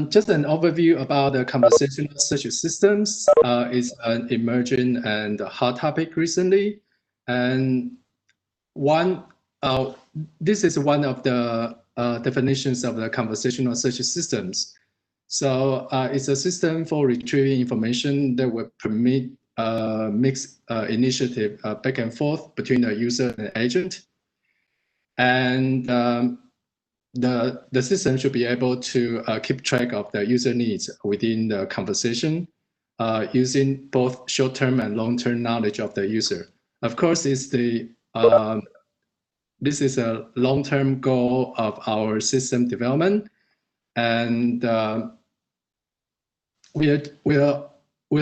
Just an overview about the conversational search systems is an emerging and hot topic recently. And this is one of the definitions of the conversational search systems. So it's a system for retrieving information that will permit mixed initiative back and forth between the user and agent. And the system should be able to keep track of the user needs within the conversation using both short-term and long-term knowledge of the user. Of course, it's this is a long-term goal of our system development, and we're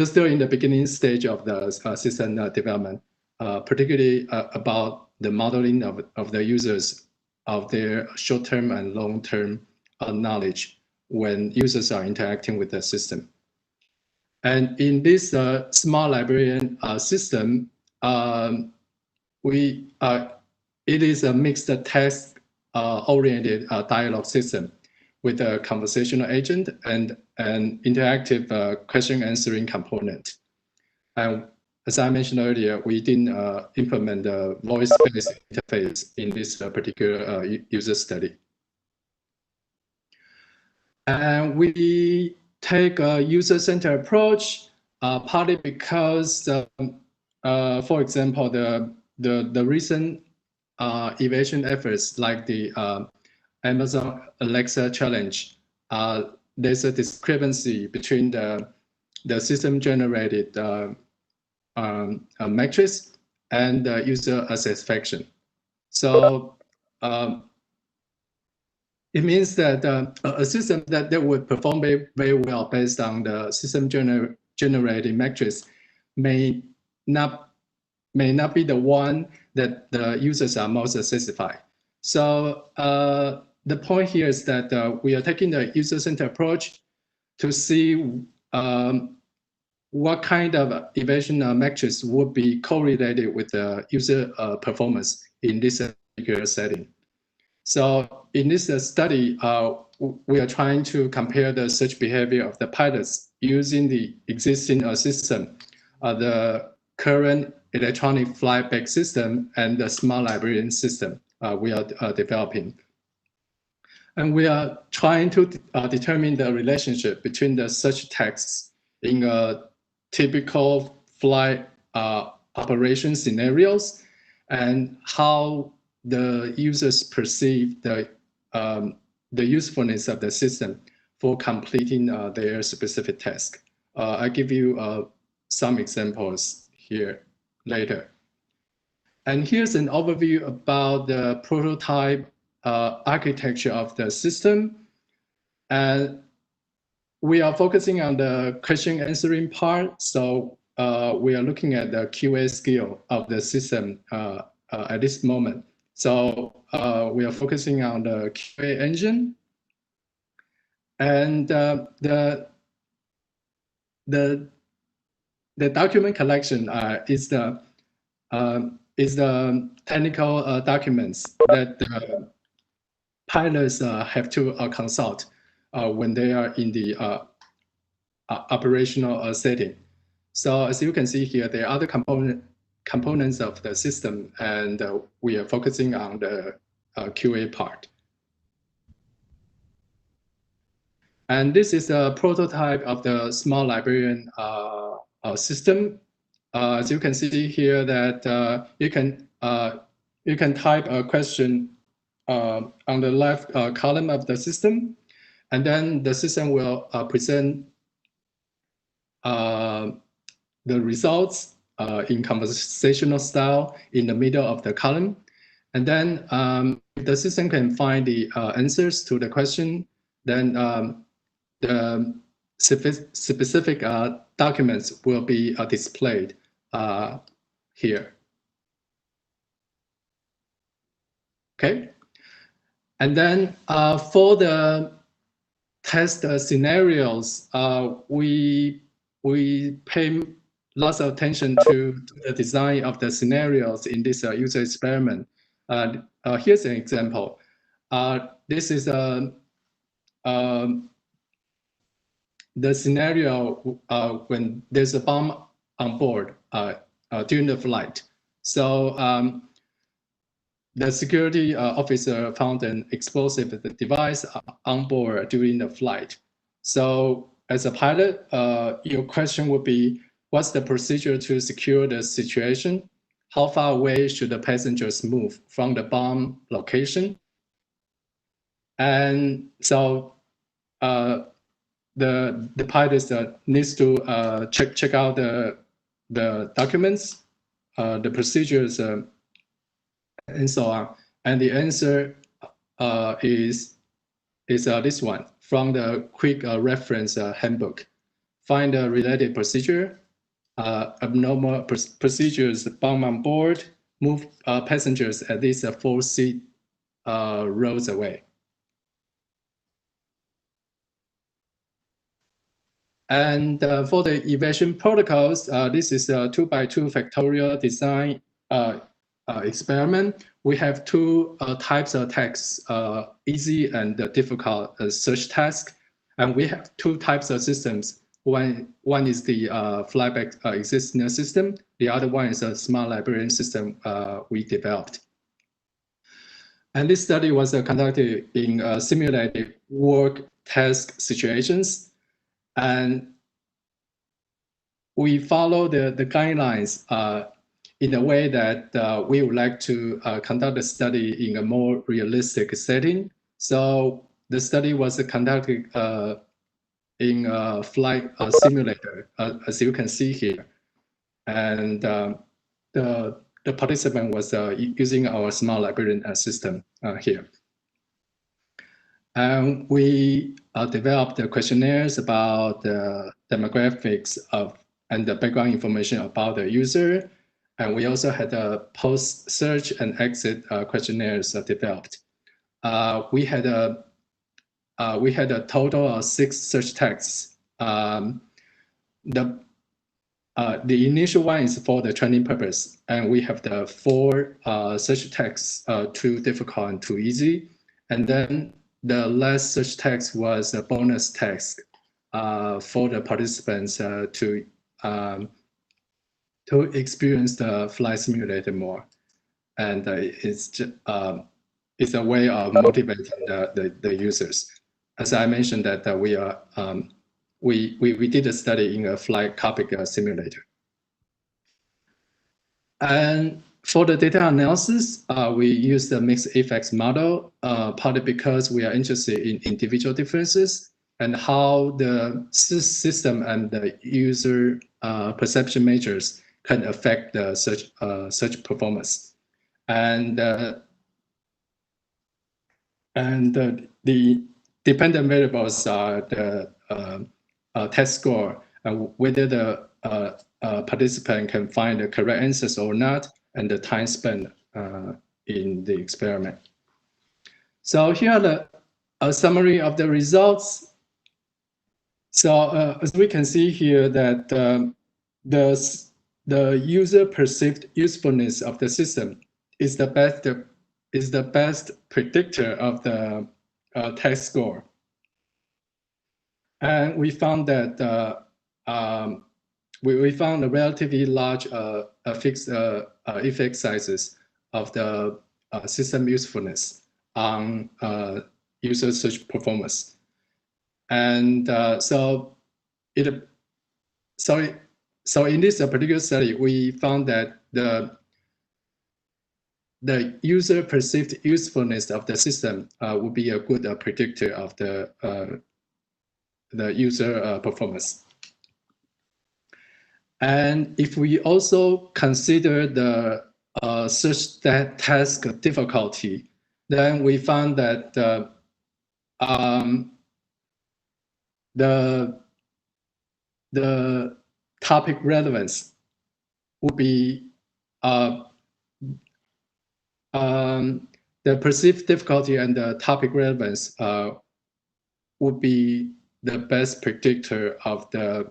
still in the beginning stage of the system development, particularly about the modeling of the users of their short-term and long-term knowledge when users are interacting with the system. And in this smart librarian system, it is a mixed text oriented dialogue system with a conversational agent and an interactive question answering component. And as I mentioned earlier, we didn't implement the voice-based interface in this particular user study. And we take a user-centered approach, partly because, for example, the recent evaluation efforts like the Amazon Alexa challenge, there's a discrepancy between the system-generated metrics and user satisfaction. So it means that a system that would perform very well based on the system generated metrics may not be the one that the users are most satisfied. So the point here is that we are taking the user-centered approach to see what kind of evaluation metrics would be correlated with the user performance in this particular setting. So in this study, we are trying to compare the search behavior of the pilots using the existing system, the current electronic flyback system, and the smart librarian system we are developing. And we are trying to determine the relationship between the search texts in a typical flight operation scenarios and how the users perceive the usefulness of the system for completing their specific task. I'll give you some examples here later. And here's an overview about the prototype architecture of the system. And we are focusing on the question answering part. So we are looking at the QA skill of the system at this moment. So we are focusing on the QA engine. And the document collection is the technical documents that the pilots have to consult when they are in the operational setting. So as you can see here, there are other components of the system, and we are focusing on the QA part. And this is a prototype of the smart librarian system. As you can see here, that you can type a question on the left column of the system, and then the system will present the results in conversational style in the middle of the column. And then if the system can find the answers to the question, then the specific documents will be displayed here. Okay. And then for the test scenarios, we pay lots of attention to the design of the scenarios in this user experiment. Here's an example. This is a the scenario when there's a bomb on board during the flight. So the security officer found an explosive device on board during the flight. So as a pilot, your question would be, what's the procedure to secure the situation? How far away should the passengers move from the bomb location? And so the pilot needs to check out the documents, the procedures, and so on. And the answer is this one from the quick reference handbook. Find a related procedure, abnormal procedures, bomb on board, move passengers at least 4 seat rows away. And for the evasion protocols, this is a 2x2 factorial design experiment. We have two types of tasks, easy and difficult search task. And we have two types of systems. One is the flyback existing system. The other one is a smart librarian system we developed. And this study was conducted in simulated work task situations. And we follow the guidelines in a way that we would like to conduct the study in a more realistic setting. So the study was conducted in a flight simulator, as you can see here. And the participant was using our smart librarian system here. And we developed the questionnaires about the demographics of and the background information about the user. And we also had a post-search and exit questionnaires developed. We had a total of 6 search texts. The initial one is for the training purpose, and we have the 4 search texts, too difficult and too easy. And then the last search text was a bonus text for the participants to experience the flight simulator more. And it's a way of motivating the users. As I mentioned that we did a study in a flight cockpit simulator. And for the data analysis, we use the mixed effects model, partly because we are interested in individual differences and how the system and the user perception measures can affect the search performance. And the dependent variables are the test score, whether the participant can find the correct answers or not, and the time spent in the experiment. So here are a summary of the results. So as we can see here that the user perceived usefulness of the system is the best predictor of the test score. And we found that we found a relatively large fixed effect sizes of the system usefulness on user search performance. And so in this particular study, we found that the user perceived usefulness of the system would be a good predictor of the user performance. And if we also consider the search task difficulty, then we found that the topic relevance would be the perceived difficulty and the topic relevance would be the best predictor of the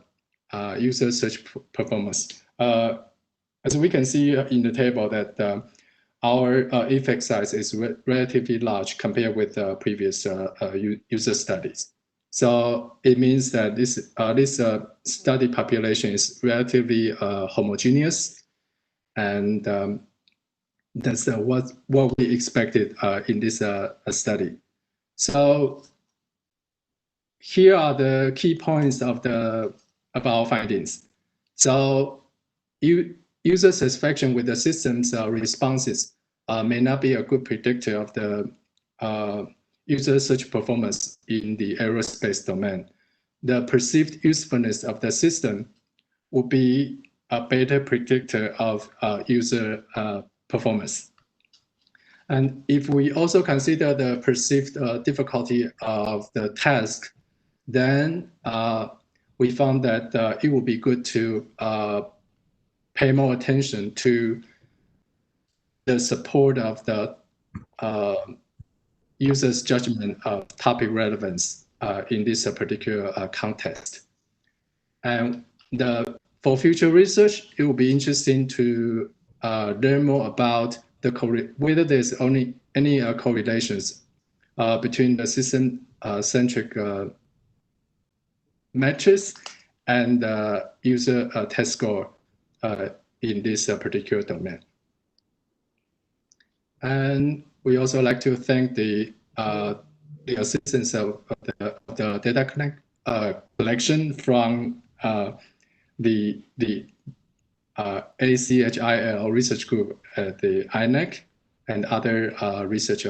user search performance. As we can see in the table that our effect size is relatively large compared with previous user studies. So it means that this study population is relatively homogeneous, and that's what we expected in this study. So here are the key points of our findings. So user satisfaction with the system's responses may not be a good predictor of the user search performance in the aerospace domain. The perceived usefulness of the system would be a better predictor of user performance. And if we also consider the perceived difficulty of the task, then we found that it would be good to pay more attention to the support of the user's judgment of topic relevance in this particular context. And for future research, it will be interesting to learn more about whether there's any correlations between the system-centric metrics and user test score in this particular domain. And we also like to thank the assistance of the data collection from the ACHIL research group at the INEC and other research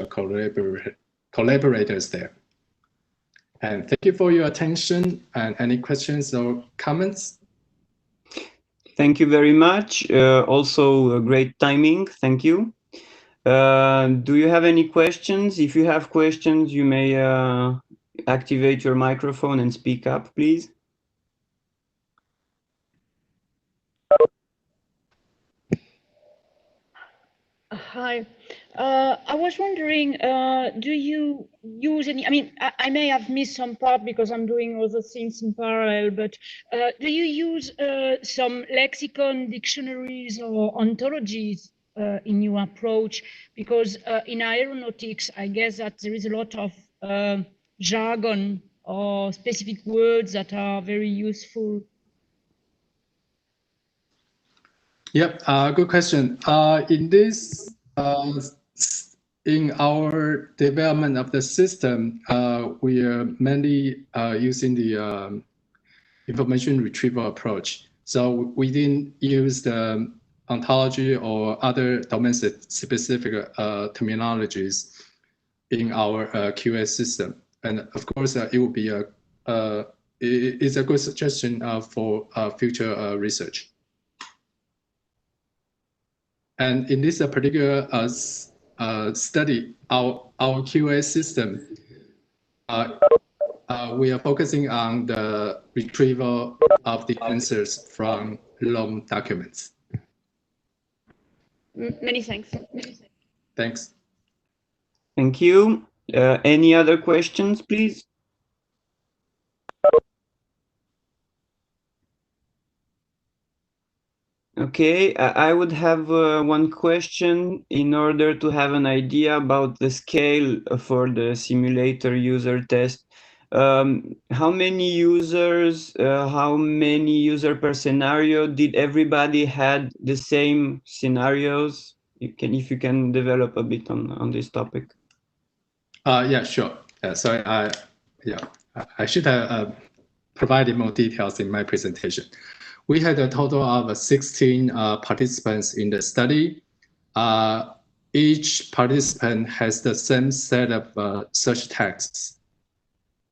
collaborators there. And thank you for your attention. And any questions or comments? Thank you very much. Also, great timing. Thank you. Do you have any questions? If you have questions, you may activate your microphone and speak up, please. Hi. I was wondering, do you use any, I mean, I may have missed some part because I'm doing other things in parallel, but do you use some lexicon, dictionaries, or ontologies in your approach? Because in aeronautics, I guess that there is a lot of jargon or specific words that are very useful. Yep, good question. In this, in our development of the system, we are mainly using the information retrieval approach. So we didn't use the ontology or other domain-specific terminologies in our QA system. And of course, it will be it's a good suggestion for future research. And in this particular study, our QA system, we are focusing on the retrieval of the answers from long documents. Many thanks. Thanks. Thank you. Any other questions, please? Okay, I would have one question in order to have an idea about the scale for the simulator user test. How many users, how many user per scenario? Did everybody had the same scenarios? If you can develop a bit on this topic. Yeah, sure. So I should have provided more details in my presentation. We had a total of 16 participants in the study. Each participant has the same set of search texts.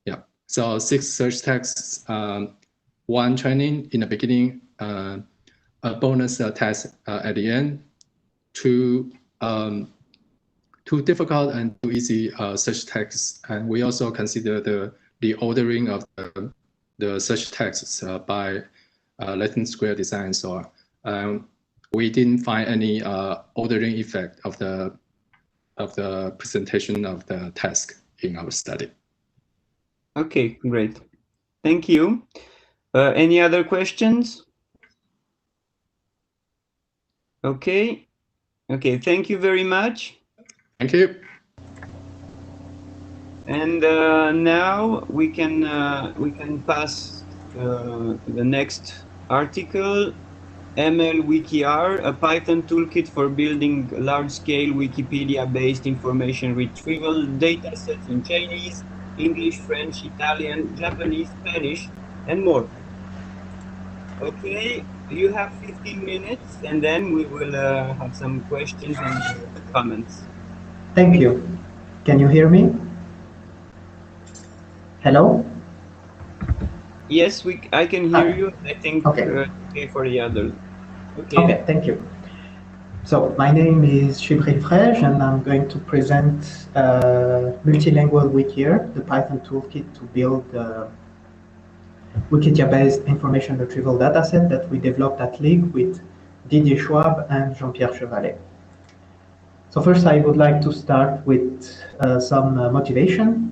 Yeah, so 6 search texts, 1 training in the beginning, a bonus test at the end, 2 difficult and 2 easy search texts. And we also consider the ordering of the search texts by Latin square design. So we didn't find any ordering effect of the presentation of the task in our study. Okay, great. Thank you. Any other questions? Okay. Okay, thank you very much. Thank you. And now we can pass to the next article. MLWikiR, a Python toolkit for building large-scale Wikipedia-based information retrieval datasets in Chinese, English, French, Italian, Japanese, Spanish, and more. Okay, you have 15 minutes, and then we will have some questions and comments. Thank you. Can you hear me? Hello? Yes, I can hear you. I think Okay. okay for the other. Okay, thank you. So my name is Chibril Frege, and I'm going to present Multilingual Wikier, the Python toolkit to build Wikipedia-based information retrieval dataset that we developed at LIG with Didier Schwab and Jean-Pierre Chevalet. So first, I would like to start with some motivation.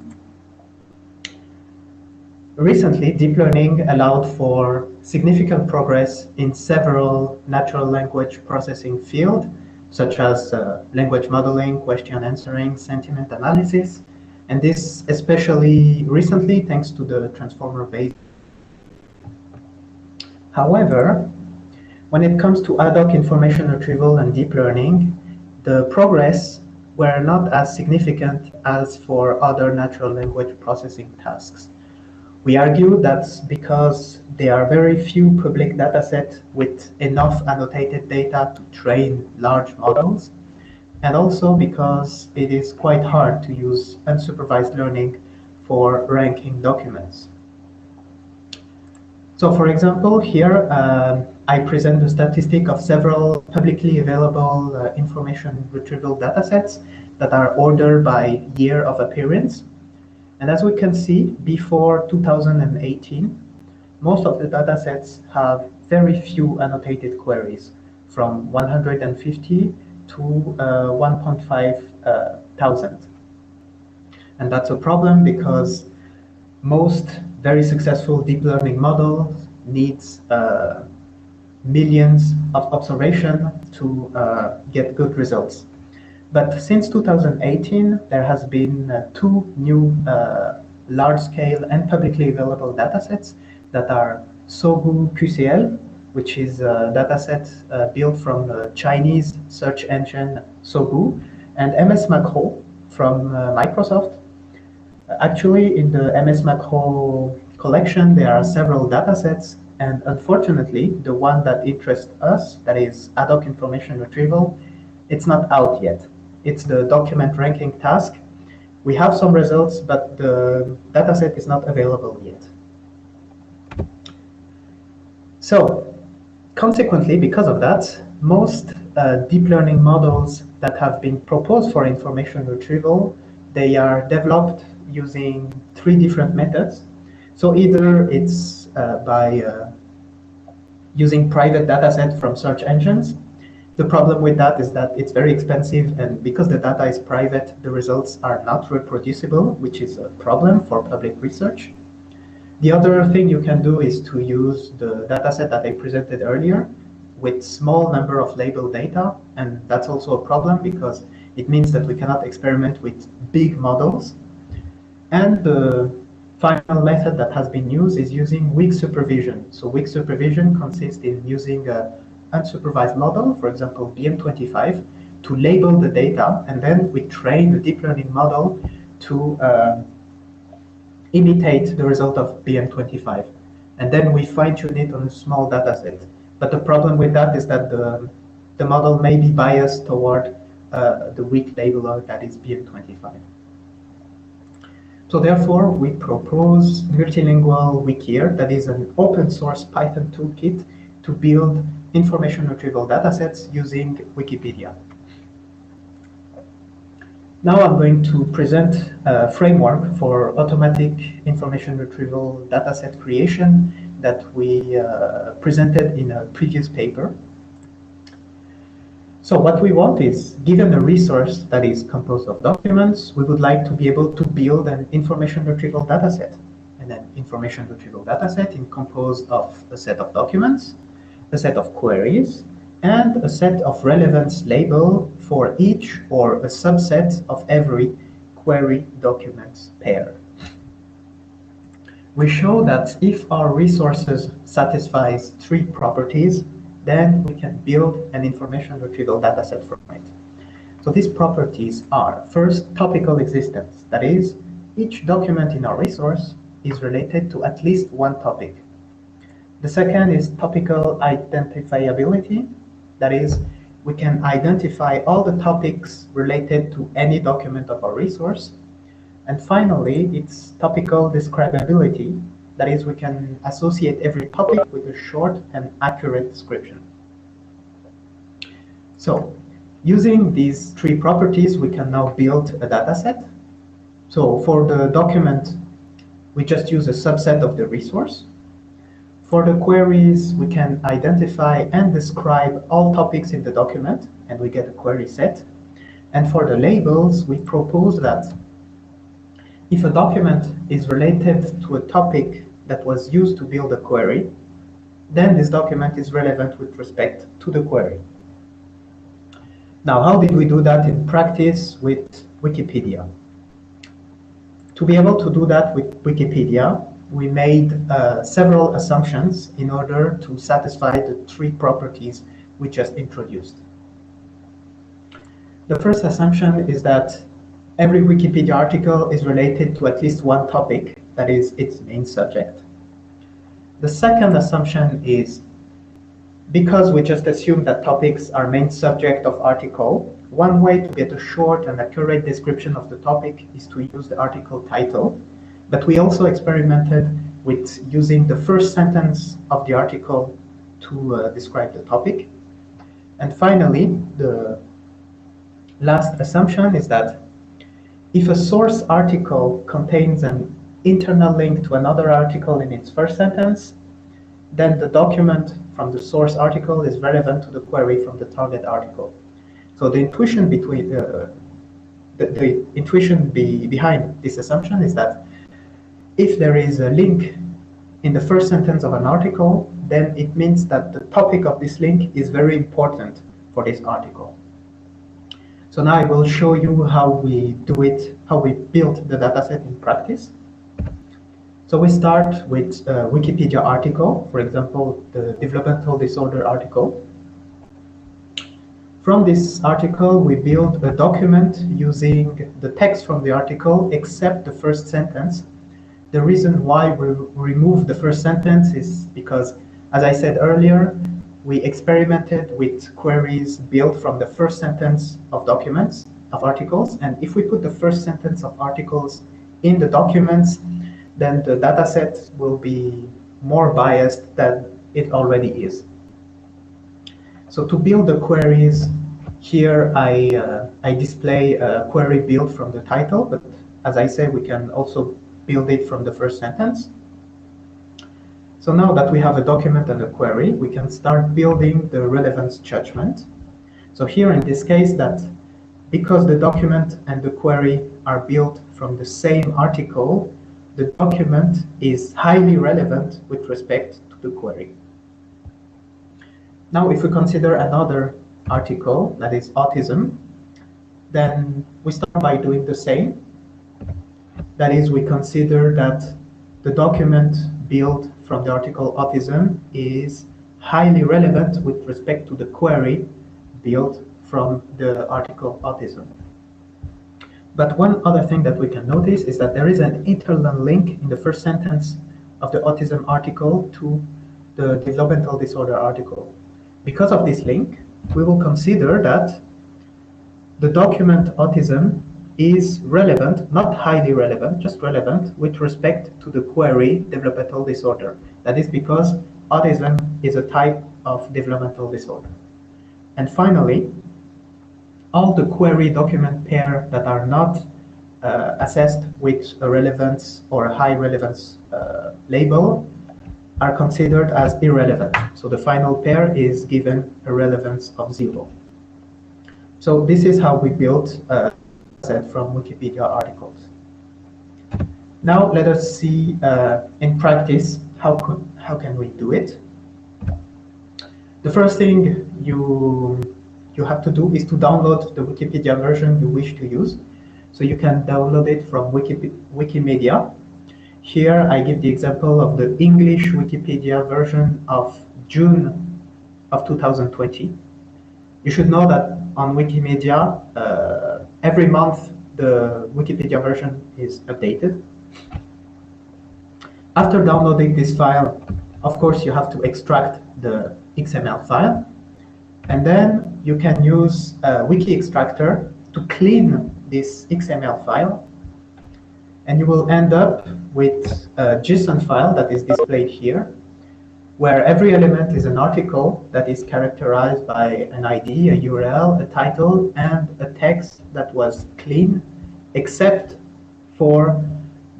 Recently, deep learning allowed for significant progress in several natural language processing fields, such as language modeling, question answering, sentiment analysis, and this especially recently thanks to the transformer-based. However, when it comes to ad hoc information retrieval and deep learning, the progress were not as significant as for other natural language processing tasks. We argue that's because there are very few public datasets with enough annotated data to train large models, and also because it is quite hard to use unsupervised learning for ranking documents. So for example, here I present the statistic of several publicly available information retrieval datasets that are ordered by year of appearance. And as we can see, before 2018, most of the datasets have very few annotated queries, from 150 to 1.5 thousand. And that's a problem because most very successful deep learning models needs millions of observations to get good results. But since 2018, there has been two new large-scale and publicly available datasets that are Sogu QCL, which is a dataset built from the Chinese search engine Sogu, and MS Macro from Microsoft. Actually, in the MS Macro collection, there are several datasets, and unfortunately, the one that interests us, that is ad hoc information retrieval, it's not out yet. It's the document ranking task. We have some results, but the dataset is not available yet. So, consequently, because of that, most deep learning models that have been proposed for information retrieval, they are developed using three different methods. So either it's by using private datasets from search engines. The problem with that is that it's very expensive, and because the data is private, the results are not reproducible, which is a problem for public research. The other thing you can do is to use the dataset that I presented earlier with small number of labeled data, and that's also a problem because it means that we cannot experiment with big models. And the final method that has been used is using weak supervision. So weak supervision consists in using a unsupervised model, for example, BM25, to label the data, and then we train the deep learning model to imitate the result of BM25. And then we fine-tune it on a small data set. But the problem with that is that the model may be biased toward the weak labeler, that is BM25. So therefore, we propose Multilingual Wikier, that is an open source Python toolkit to build information retrieval datasets using Wikipedia. Now I'm going to present a framework for automatic information retrieval dataset creation that we presented in a previous paper. So what we want is, given a resource that is composed of documents, we would like to be able to build an information retrieval dataset. And an information retrieval dataset is composed of a set of documents, a set of queries, and a set of relevance label for each or a subset of every query documents pair. We show that if our resources satisfies 3 properties, then we can build an information retrieval dataset from it. So these properties are, first, topical existence. That is, each document in our resource is related to at least one topic. The second is topical identifiability. That is, we can identify all the topics related to any document of our resource. And finally, it's topical describability. That is, we can associate every topic with a short and accurate description. So, using these 3 properties, we can now build a dataset. So, for the document, we just use a subset of the resource. For the queries, we can identify and describe all topics in the document, and we get a query set. And for the labels, we propose that if a document is related to a topic that was used to build a query, then this document is relevant with respect to the query. Now, how did we do that in practice with Wikipedia? To be able to do that with Wikipedia, we made several assumptions in order to satisfy the 3 properties we just introduced. The first assumption is that every Wikipedia article is related to at least one topic, that is, its main subject. The second assumption is, because we just assume that topics are main subject of article, one way to get a short and accurate description of the topic is to use the article title. But we also experimented with using the first sentence of the article to describe the topic. And finally, the last assumption is that if a source article contains an internal link to another article in its first sentence, then the document from the source article is relevant to the query from the target article. So the intuition between the intuition behind this assumption is that if there is a link in the first sentence of an article, then it means that the topic of this link is very important for this article. So now I will show you how we do it, how we build the dataset in practice. So we start with a Wikipedia article, for example, the developmental disorder article. From this article, we build a document using the text from the article except the first sentence. The reason why we remove the first sentence is because, as I said earlier, we experimented with queries built from the first sentence of documents, of articles, and if we put the first sentence of articles in the documents, then the dataset will be more biased than it already is. So to build the queries, here I display a query built from the title, but as I say, we can also build it from the first sentence. So now that we have a document and a query, we can start building the relevance judgment. So here in this case, that because the document and the query are built from the same article, the document is highly relevant with respect to the query. Now, if we consider another article, that is autism, then we start by doing the same. That is, we consider that the document built from the article autism is highly relevant with respect to the query built from the article autism. But one other thing that we can notice is that there is an internal link in the first sentence of the autism article to the developmental disorder article. Because of this link, we will consider that the document autism is relevant, not highly relevant, just relevant with respect to the query developmental disorder. That is because autism is a type of developmental disorder. And finally, all the query document pair that are not assessed with a relevance or a high relevance label are considered as irrelevant. So the final pair is given a relevance of 0. So this is how we built a set from Wikipedia articles. Now let us see in practice how can we do it. The first thing you have to do is to download the Wikipedia version you wish to use. So you can download it from Wikimedia. Here I give the example of the English Wikipedia version of June of 2020. You should know that on Wikimedia, every month the Wikipedia version is updated. After downloading this file, of course, you have to extract the XML file. And then you can use Wiki Extractor to clean this XML file. And you will end up with a JSON file that is displayed here, where every element is an article that is characterized by an ID, a URL, a title, and a text that was clean, except for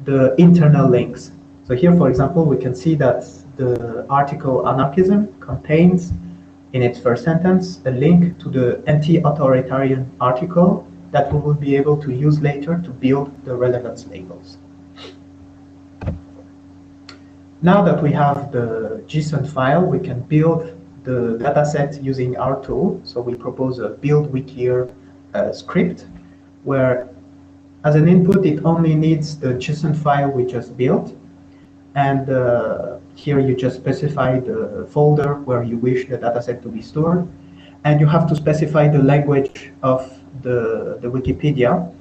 the internal links. So here, for example, we can see that the article Anarchism contains, in its first sentence, a link to the anti-authoritarian article that we will be able to use later to build the relevance labels. Now that we have the JSON file, we can build the dataset using our tool. So we propose a build Wikier script, where as an input, it only needs the JSON file we just built. And here you just specify the folder where you wish the dataset to be stored. And you have to specify the language of the Wikipedia,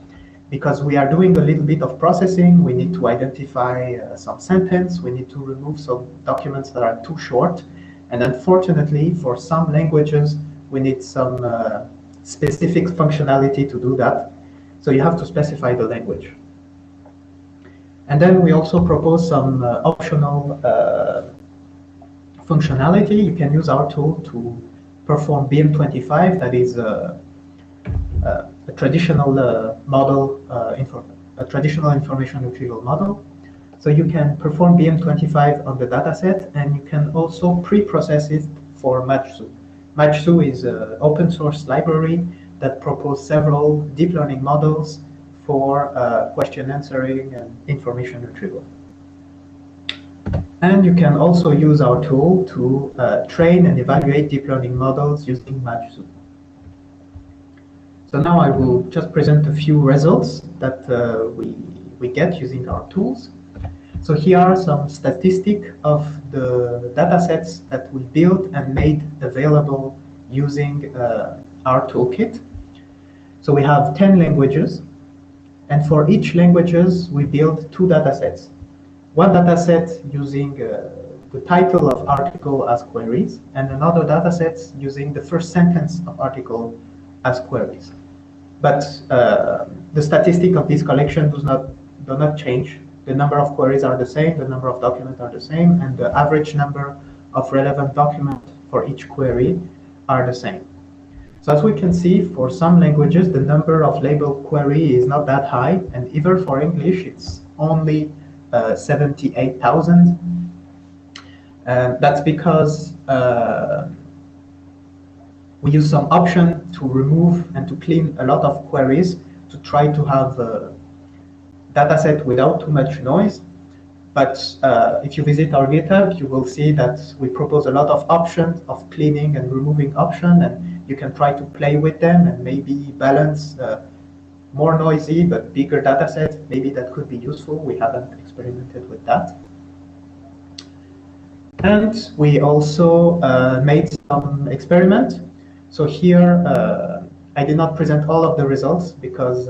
because we are doing a little bit of processing. We need to identify some sentence. We need to remove some documents that are too short. And unfortunately, for some languages, we need some specific functionality to do that. So you have to specify the language. And then we also propose some optional functionality. You can use our tool to perform BM25, that is a traditional model, a traditional information retrieval model. So you can perform BM25 on the dataset, and you can also pre-process it for Matsu. Matsu is an open source library that proposes several deep learning models for question answering and information retrieval. And you can also use our tool to train and evaluate deep learning models using Matsu. So now I will just present a few results that we get using our tools. So here are some statistics of the datasets that we built and made available using our toolkit. So we have 10 languages. And for each languages, we build 2 datasets. One dataset using the title of article as queries, and another dataset using the first sentence of article as queries. But the statistic of this collection do not change. The number of queries are the same, the number of documents are the same, and the average number of relevant documents for each query are the same. So as we can see, for some languages, the number of labeled query is not that high, and even for English, it's only 78,000. That's because we use some option to remove and to clean a lot of queries to try to have a dataset without too much noise. But if you visit our GitHub, you will see that we propose a lot of options of cleaning and removing options, and you can try to play with them and maybe balance more noisy but bigger dataset. Maybe that could be useful. We haven't experimented with that. And we also made some experiment. So here, I did not present all of the results because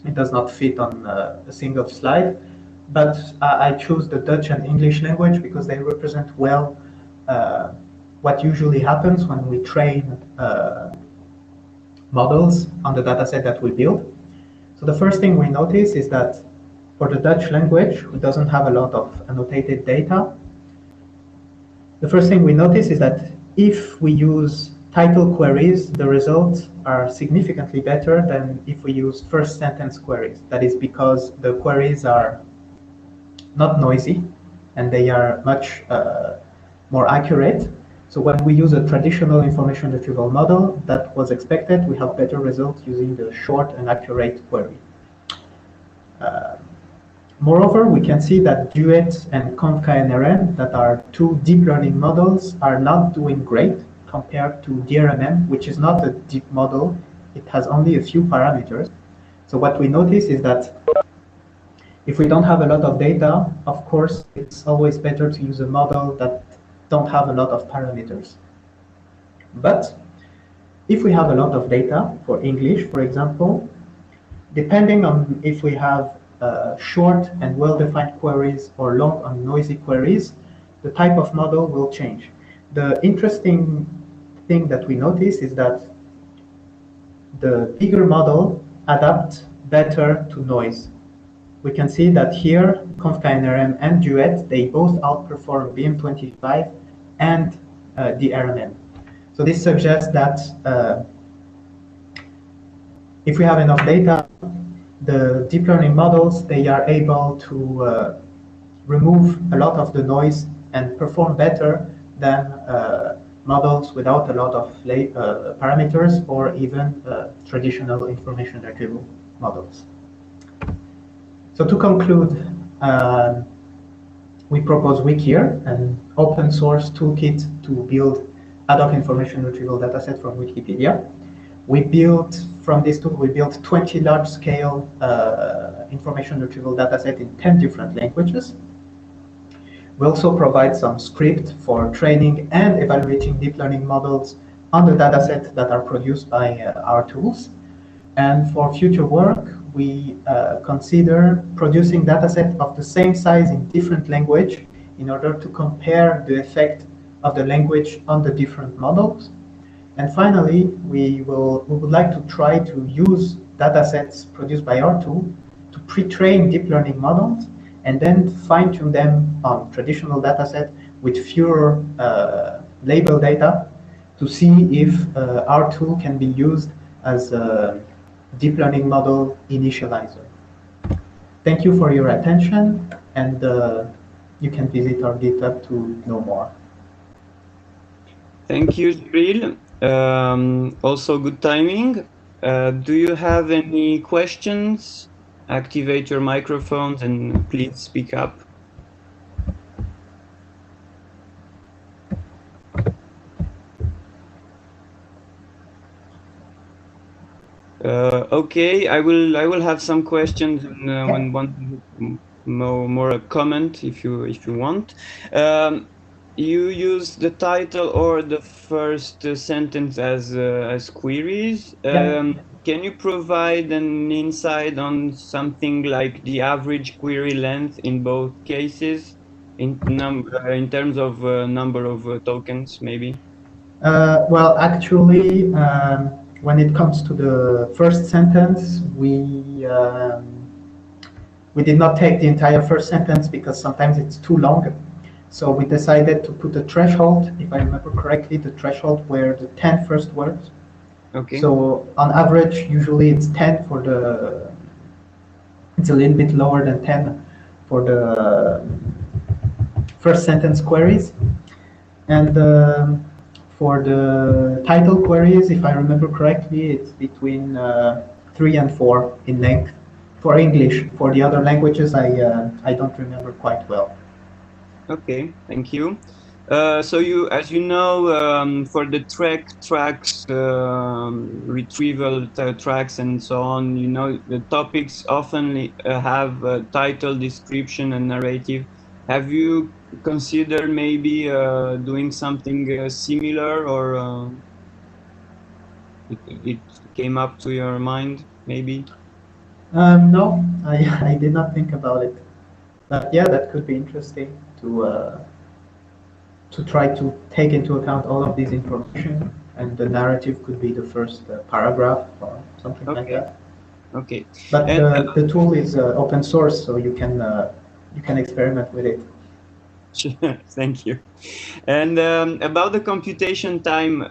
it does not fit on a single slide. But I chose the Dutch and English language because they represent well what usually happens when we train models on the dataset that we build. So the first thing we notice is that for the Dutch language, it doesn't have a lot of annotated data. The first thing we notice is that if we use title queries, the results are significantly better than if we use first sentence queries. That is because the queries are not noisy and they are much more accurate. So when we use a traditional information retrieval model, that was expected. We have better results using the short and accurate query. Moreover, we can see that Duet and ConvKNRM, that are 2 deep learning models, are not doing great compared to DRMM, which is not a deep model. It has only a few parameters. So what we notice is that if we don't have a lot of data, of course, it's always better to use a model that don't have a lot of parameters. But if we have a lot of data for English, for example, depending on if we have short and well-defined queries or long and noisy queries, the type of model will change. The interesting thing that we notice is that the bigger model adapts better to noise. We can see that here, ConvKNRM and Duet, they both outperform BM25 and DRMM. So this suggests that if we have enough data, the deep learning models, they are able to remove a lot of the noise and perform better than models without a lot of parameters or even traditional information retrieval models. So to conclude, we propose Wikier, an open source toolkit to build ad hoc information retrieval dataset from Wikipedia. From this tool, we built 20 large-scale information retrieval dataset in 10 different languages. We also provide some script for training and evaluating deep learning models on the dataset that are produced by our tools. And for future work, we consider producing dataset of the same size in different language in order to compare the effect of the language on the different models. And finally, we would like to try to use datasets produced by our tool to pre-train deep learning models and then fine-tune them on traditional dataset with fewer label data to see if our tool can be used as a deep learning model initializer. Thank you for your attention, and you can visit our GitHub to know more. Thank you, Cyril. Also good timing. Do you have any questions? Activate your microphones and please speak up. Okay, I will have some questions and one more comment if you want. You use the title or the first sentence as queries. Can you provide an insight on something like the average query length in both cases, in terms of number of tokens, maybe? Well, actually, when it comes to the first sentence, we did not take the entire first sentence because sometimes it's too long. So we decided to put a threshold, if I remember correctly, the threshold were the 10 first words. Okay. So on average, usually it's 10 for the, it's a little bit lower than 10 for the first sentence queries. And for the title queries, if I remember correctly, it's between 3 and 4 in length for English. For the other languages, I don't remember quite well. Okay, thank you. So as you know, for the tracks, retrieval tracks and so on, you know, the topics often have a title, description, and narrative. Have you considered maybe doing something similar, or it came up to your mind, maybe? No, I did not think about it. But yeah, that could be interesting to try to take into account all of this information, and the narrative could be the first paragraph or something like that. Okay. But the tool is open source, so you can experiment with it. Sure, thank you. And about the computation time,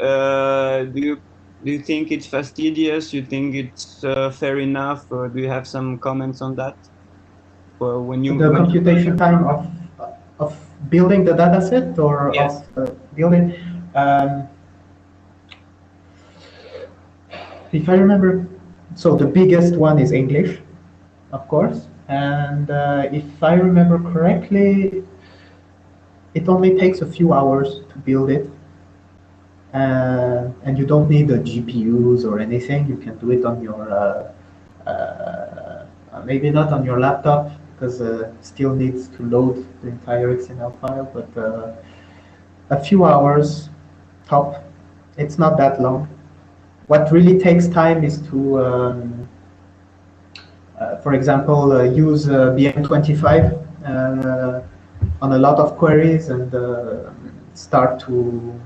do you think it's fastidious? You think it's fair enough? Or do you have some comments on that? Or when you the computation time of building the dataset or yes. of building. If I remember, so the biggest one is English, of course, and if I remember correctly, it only takes a few hours to build it, and you don't need the GPUs or anything. You can do it on your Maybe not on your laptop, because still needs to load the entire XML file, but a few hours top. It's not that long. What really takes time is to, for example, use BM25 on a lot of queries and start to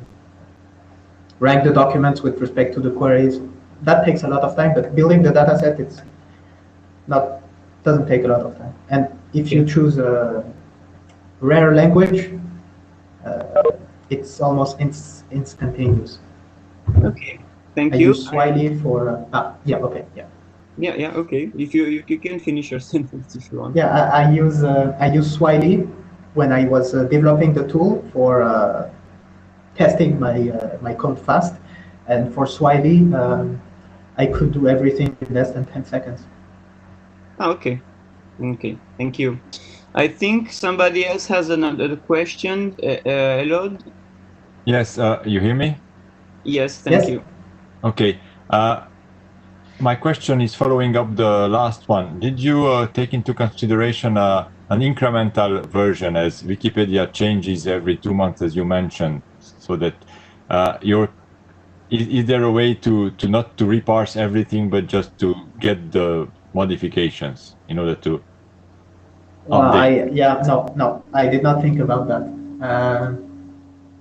rank the documents with respect to the queries. That takes a lot of time, but building the dataset, it's not, doesn't take a lot of time. And if you choose a rare language, it's almost instantaneous. Okay, thank I you. use Swiley for, yeah, okay, yeah. Yeah, okay. If you can finish your sentence if you want. Yeah, I use Swiley when I was developing the tool for testing my code fast, and for Swiley, I could do everything in less than 10 seconds. Okay, okay, thank you. I think somebody else has another question. Elod? Yes, you hear me? Yes, thank Yes. you. Okay. My question is following up the last one. Did you take into consideration an incremental version, as Wikipedia changes every 2 months, as you mentioned, so that is there a way to not to reparse everything, but just to get the modifications in order to update? No, I did not think about that.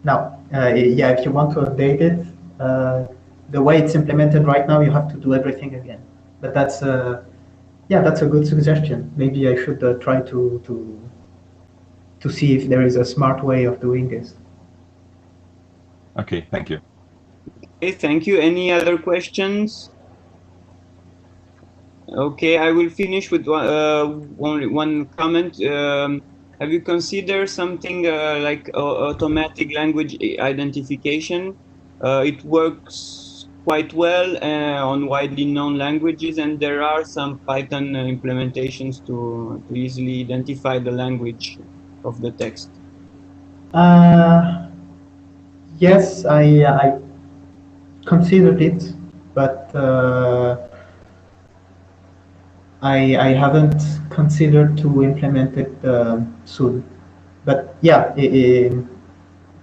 No, yeah, if you want to update it, the way it's implemented right now, you have to do everything again. But that's yeah, that's a good suggestion. Maybe I should try to see if there is a smart way of doing this. Okay, thank you. Okay, thank you. Any other questions? Okay, I will finish with only one comment. Have you considered something like automatic language identification? It works quite well on widely known languages, and there are some Python implementations to easily identify the language of the text. Yes, I considered it, but I haven't considered to implement it soon. But yeah, it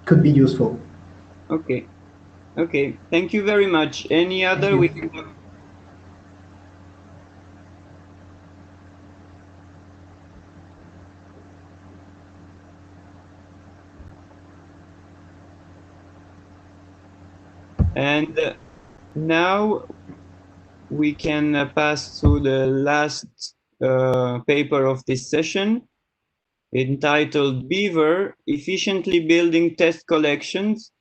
could be useful. Okay. Okay. Thank you very much. Any other? you. We can have... And now we can pass to the last paper of this session, entitled Beaver, Efficiently Building Test Collections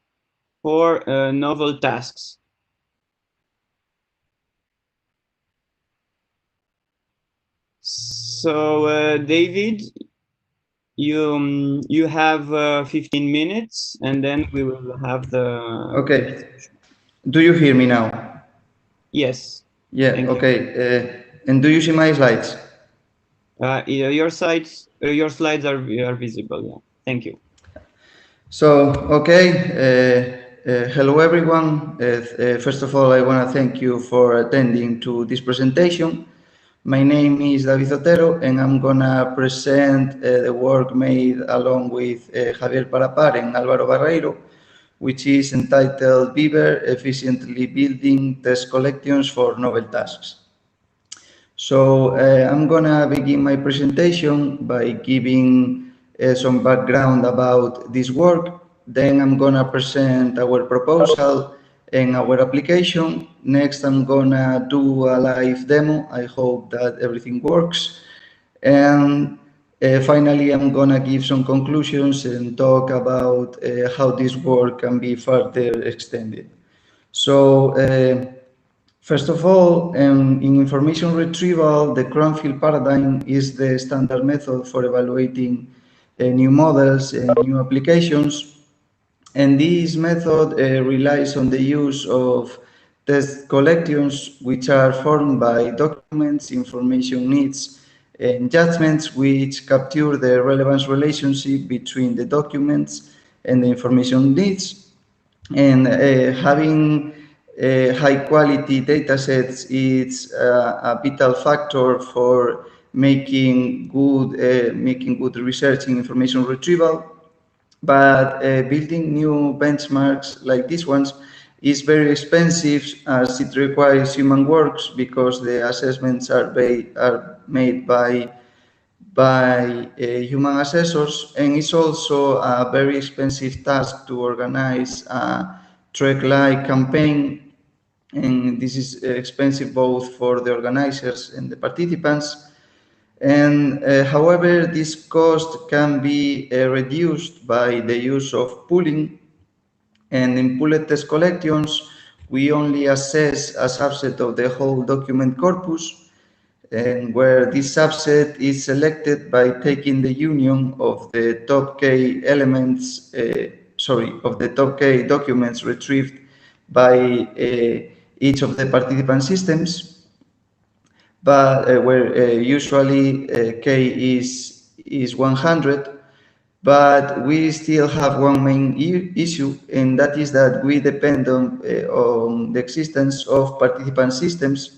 for Novel Tasks. So David, you have 15 minutes, and then we will have the... Okay. Do you hear me now? Yes. Yeah, Thank okay. And do you see my slides? Your slides are visible. Yeah. Thank you. So, okay. Hello, everyone. First of all, I want to thank you for attending to this presentation. My name is David Zotero, and I'm going to present the work made along with Javier Parapar and Álvaro Barreiro, which is entitled Beaver, Efficiently Building Test Collections for Novel Tasks. So I'm going to begin my presentation by giving some background about this work. Then I'm going to present our proposal and our application. Next, I'm going to do a live demo. I hope that everything works. And finally, I'm going to give some conclusions and talk about how this work can be further extended. So first of all, in information retrieval, the Cronfield paradigm is the standard method for evaluating new models and new applications. And this method relies on the use of test collections, which are formed by documents, information needs, and judgments which capture the relevance relationship between the documents and the information needs. And having high quality data sets is a vital factor for making good research in information retrieval. But building new benchmarks like these ones is very expensive, as it requires human works, because the assessments are made by human assessors, and it's also a very expensive task to organize a TREC-like campaign, and this is expensive both for the organizers and the participants. And however, this cost can be reduced by the use of pooling. And in pooled test collections, we only assess a subset of the whole document corpus, and where this subset is selected by taking the union of the top K elements, of the top K documents retrieved by each of the participant systems, but where usually K is 100, but we still have one main issue, and that is that we depend on the existence of participant systems.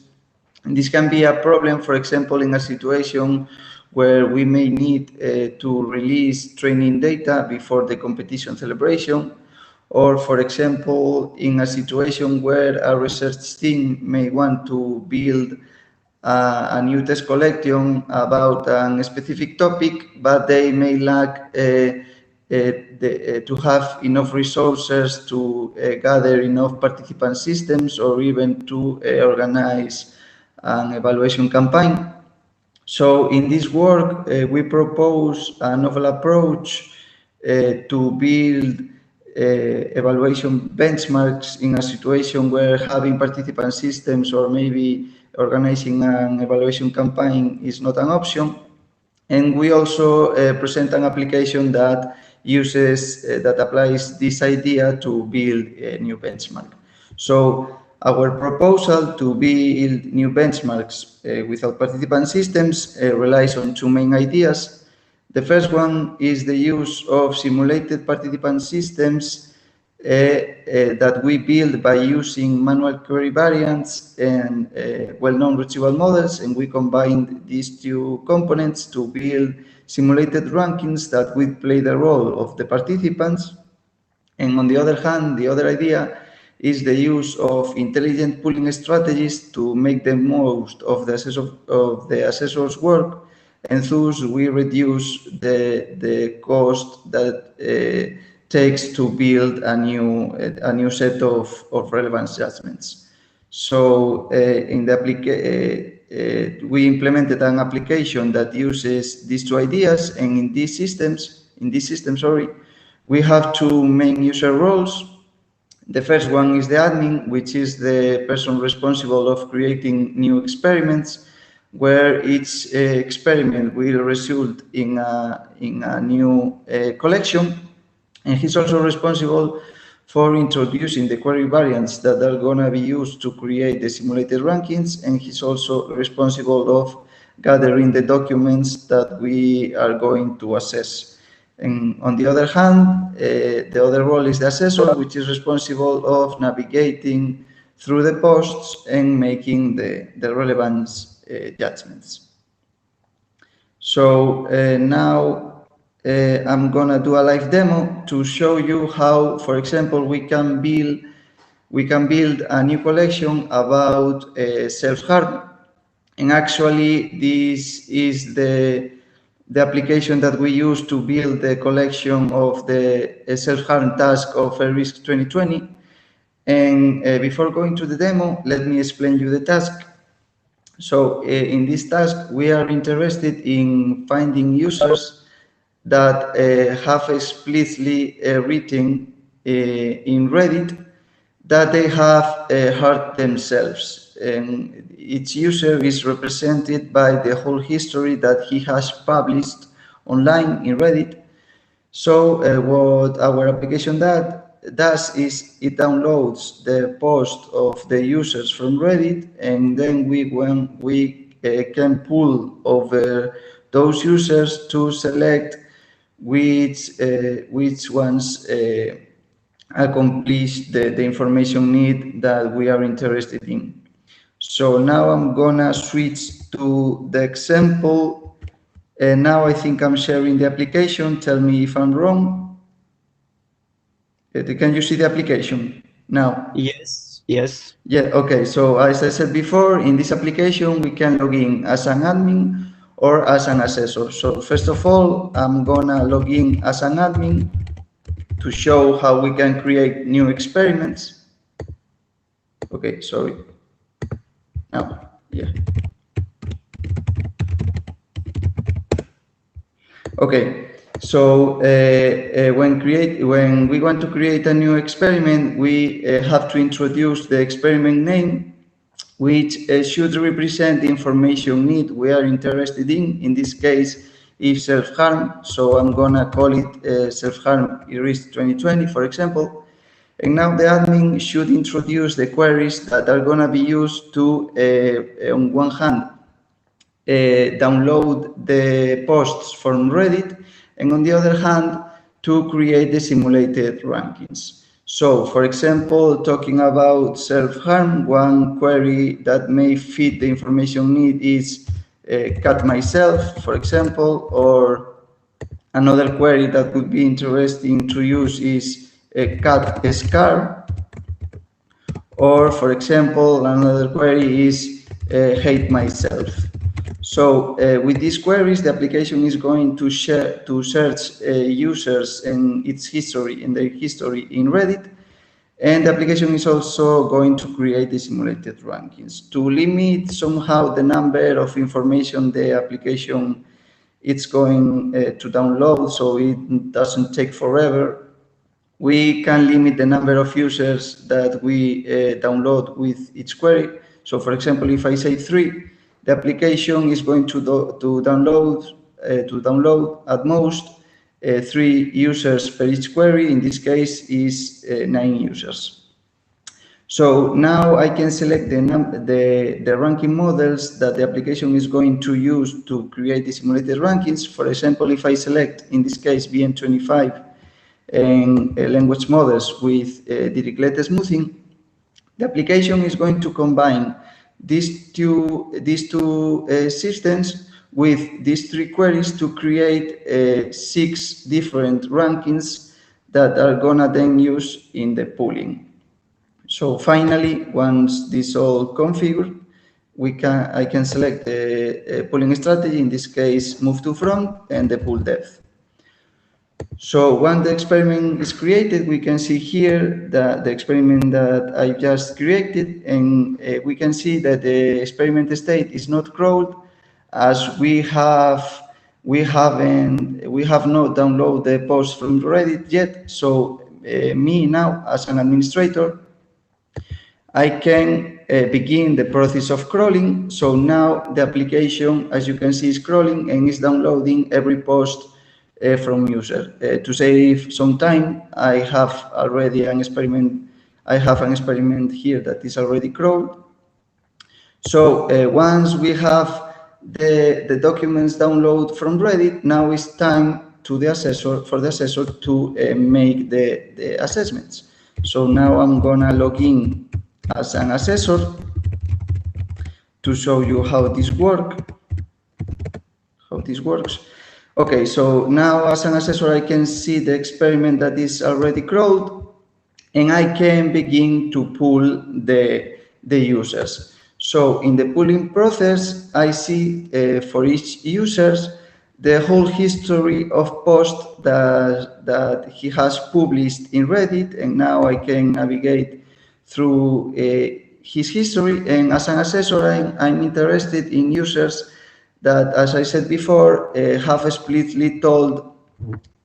And this can be a problem, for example, in a situation where we may need to release training data before the competition celebration, or, for example, in a situation where a research team may want to build a new test collection about a specific topic, but they may lack to have enough resources to gather enough participant systems, or even to organize an evaluation campaign. So in this work, we propose a novel approach to build evaluation benchmarks in a situation where having participant systems or maybe organizing an evaluation campaign is not an option. And we also present an application that that applies this idea to build a new benchmark. So our proposal to build new benchmarks without participant systems relies on two main ideas. The first one is the use of simulated participant systems that we build by using manual query variants and well-known retrieval models, and we combine these two components to build simulated rankings that will play the role of the participants. And on the other hand, the other idea is the use of intelligent pooling strategies to make the most of the assessor's work, and thus we reduce the cost that takes to build a new set of relevance judgments. So in the we implemented an application that uses these two ideas, and in this system, we have two main user roles. The first one is the admin, which is the person responsible of creating new experiments, where each experiment will result in a new collection. And he's also responsible for introducing the query variants that are going to be used to create the simulated rankings, and he's also responsible of gathering the documents that we are going to assess. And on the other hand, the other role is the assessor, which is responsible of navigating through the posts and making the relevance judgments. So now I'm gonna do a live demo to show you how, for example, we can build a new collection about self-harm. And actually, this is the application that we use to build the collection of the self-harm task of Risk 2020. And before going to the demo, let me explain you the task. So in this task, we are interested in finding users that have explicitly written in Reddit that they have hurt themselves. And each user is represented by the whole history that he has published online in Reddit. So what our application does is it downloads the post of the users from Reddit, and then we can pull over those users to select which ones accomplish the information need that we are interested in. So now I'm gonna switch to the example. And now I think I'm sharing the application. Tell me if I'm wrong. Can you see the application now? Yes, yes. Yeah, okay. So as I said before, in this application, we can log in as an admin or as an assessor. So first of all, I'm gonna log in as an admin to show how we can create new experiments. Okay, sorry. Now, yeah. Okay, so when we want to create a new experiment, we have to introduce the experiment name, which should represent the information need we are interested in. In this case, is self-harm. So I'm gonna call it self-harm IRIS 2020, for example. And now the admin should introduce the queries that are gonna be used to, on one hand, download the posts from Reddit, and on the other hand, to create the simulated rankings. So, for example, talking about self-harm, one query that may fit the information need is cut myself, for example, or another query that would be interesting to use is cut a scar, or, for example, another query is hate myself. So with these queries, the application is going to search users and its history and their history in Reddit. And the application is also going to create the simulated rankings. To limit somehow the number of information the application it's going to download, so it doesn't take forever, we can limit the number of users that we download with each query. So for example, if I say 3, the application is going to download at most 3 users per each query. In this case, is 9 users. So now I can select the ranking models that the application is going to use to create the simulated rankings. For example, if I select, in this case, BM25 and language models with Dirichlet smoothing, the application is going to combine these two systems with these 3 queries to create 6 different rankings that are gonna then use in the pooling. So finally, once this all configured, I can select the pooling strategy, in this case, move to front and the pool depth. So when the experiment is created, we can see here the experiment that I just created, and we can see that the experiment state is not crawled, as we have not downloaded the post from Reddit yet. So me now, as an administrator, I can begin the process of crawling. So now the application, as you can see, is crawling and is downloading every post from user. To save some time, I have already an experiment. I have an experiment here that is already crawled. So once we have the documents download from Reddit, now it's time for the assessor to make the assessments. So now I'm gonna log in as an assessor to show you how this works. Okay, so now as an assessor, I can see the experiment that is already crawled, and I can begin to pool the users. So in the pooling process, I see for each user the whole history of posts that he has published in Reddit, and now I can navigate through his history. And as an assessor, I'm interested in users that, as I said before, have explicitly told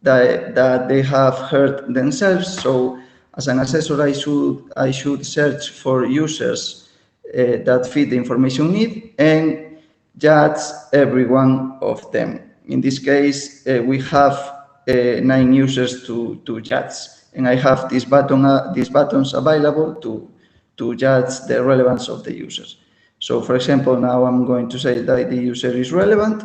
that they have hurt themselves. So as an assessor, I should search for users that fit the information need and judge every one of them. In this case, we have 9 users to judge, and I have these buttons available to judge the relevance of the users. So for example, now I'm going to say that the user is relevant,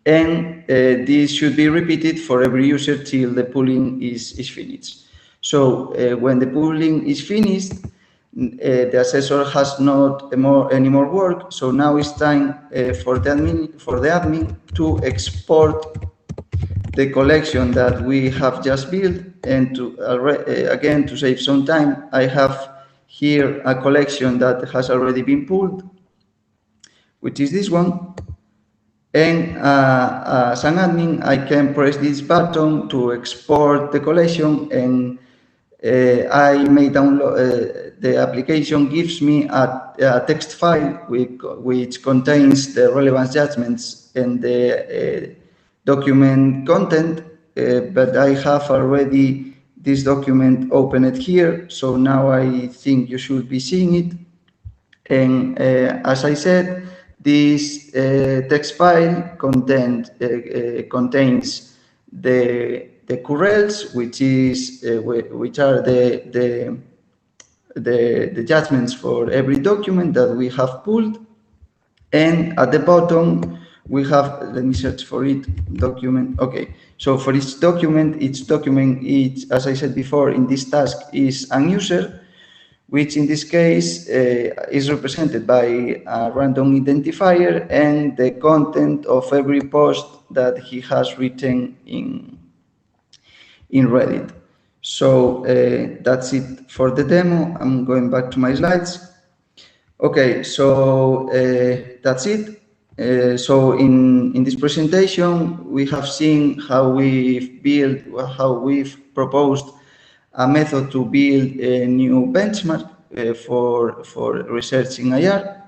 and this should be repeated for every user till the pooling is finished. So when the pooling is finished, the assessor has not any more work. So now it's time for the admin to export the collection that we have just built, and to again, to save some time, I have here a collection that has already been pulled, which is this one. And as an admin, I can press this button to export the collection, and I may download. The application gives me a text file which contains the relevant judgments and the document content, but I have already this document opened here, so now I think you should be seeing it. And as I said, this text file contains the curls, which are the judgments for every document that we have pulled, and at the bottom we have, let me search for it, document. Okay, so for each document, as I said before, in this task is an user, which in this case is represented by a random identifier and the content of every post that he has written in Reddit. So that's it for the demo. I'm going back to my slides. Okay, so that's it. So in this presentation, we have seen how we've proposed a method to build a new benchmark for research in IR.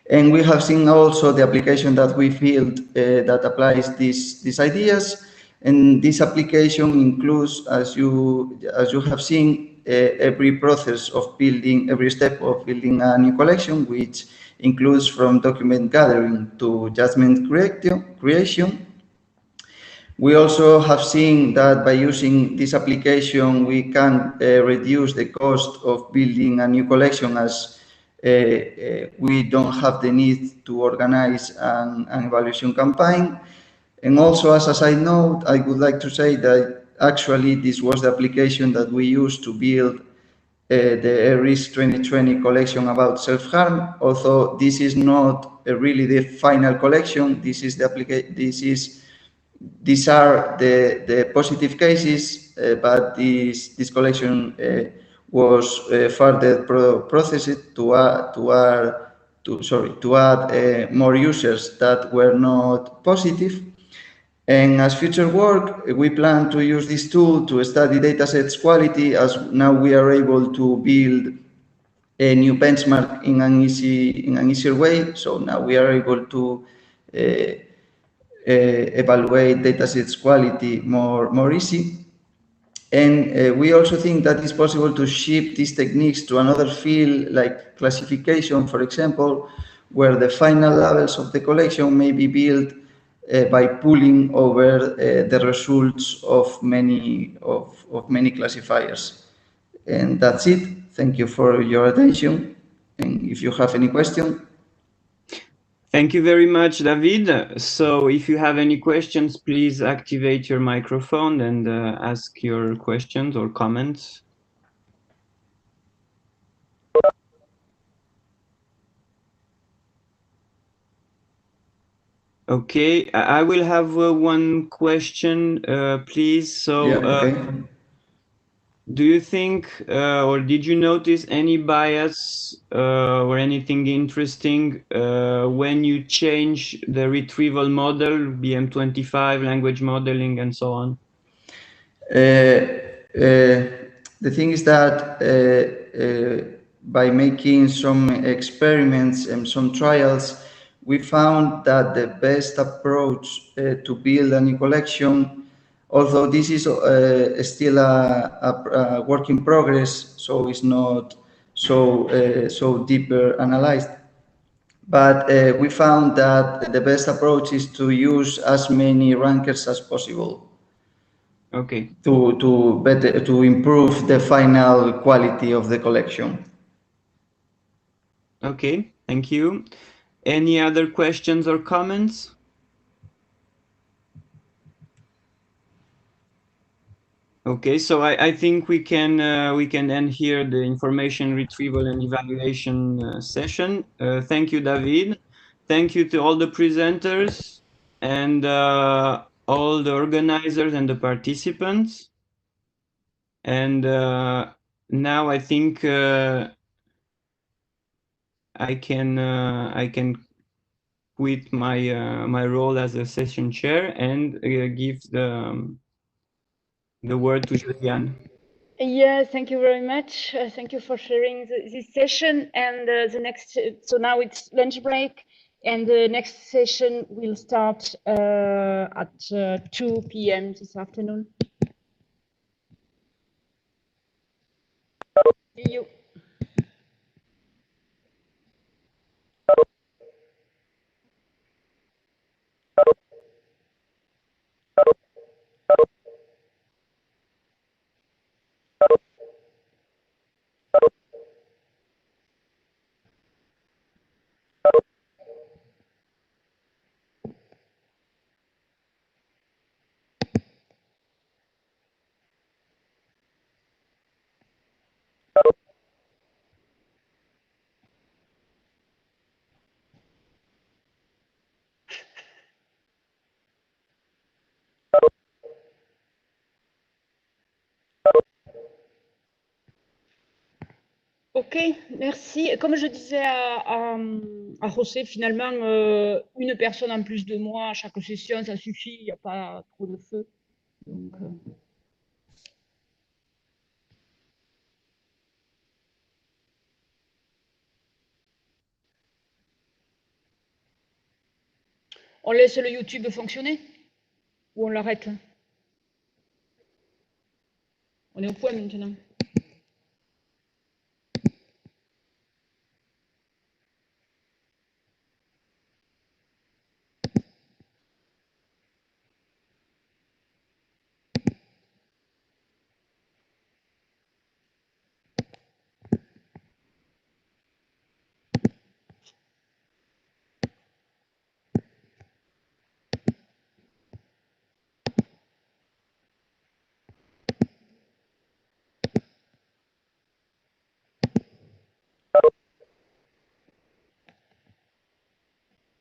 And we have seen also the application that we built that applies these ideas. And this application includes, as you have seen, every process of building, every step of building a new collection, which includes from document gathering to judgment creation. We also have seen that by using this application, we can reduce the cost of building a new collection, as we don't have the need to organize an evaluation campaign. And also, as a side note, I would like to say that actually this was the application that we used to build the ERIS 2020 collection about self-harm. Although this is not really the final collection, these are the positive cases, but this collection was further processed to add more users that were not positive. And as future work, we plan to use this tool to study datasets quality, as now we are able to build a new benchmark in an easier way. So now we are able to evaluate datasets quality more easy. And we also think that it's possible to ship these techniques to another field, like classification, for example, where the final levels of the collection may be built by pulling over the results of many classifiers. And that's it. Thank you for your attention. And if you have any question. Thank you very much, David. So if you have any questions, please activate your microphone and ask your questions or comments. Okay, I will have one question, please. So, yeah, okay. Do you think, or did you notice any bias or anything interesting when you change the retrieval model, BM25, language modeling, and so on? The thing is that by making some experiments and some trials, we found that the best approach to build a new collection, although this is still a work in progress, so it's not so deeper analyzed. But we found that the best approach is to use as many rankers as possible. Okay. To improve the final quality of the collection. Okay, thank you. Any other questions or comments? Okay, so I think we can end here the information retrieval and evaluation session. Thank you, David. Thank you to all the presenters and all the organizers and the participants. And now I think I can quit my role as a session chair and give the word to Juliane. Yes, thank you very much. Thank you for sharing this session. And the next, so now it's lunch break, and the next session will start at 2 p.m. this afternoon. See you. Ok, merci. Comme je disais à José, finalement, une personne en plus de moi à chaque session, ça suffit, il n'y a pas trop de feu. Donc, on laisse le YouTube fonctionner ou on l'arrête? On est au point maintenant.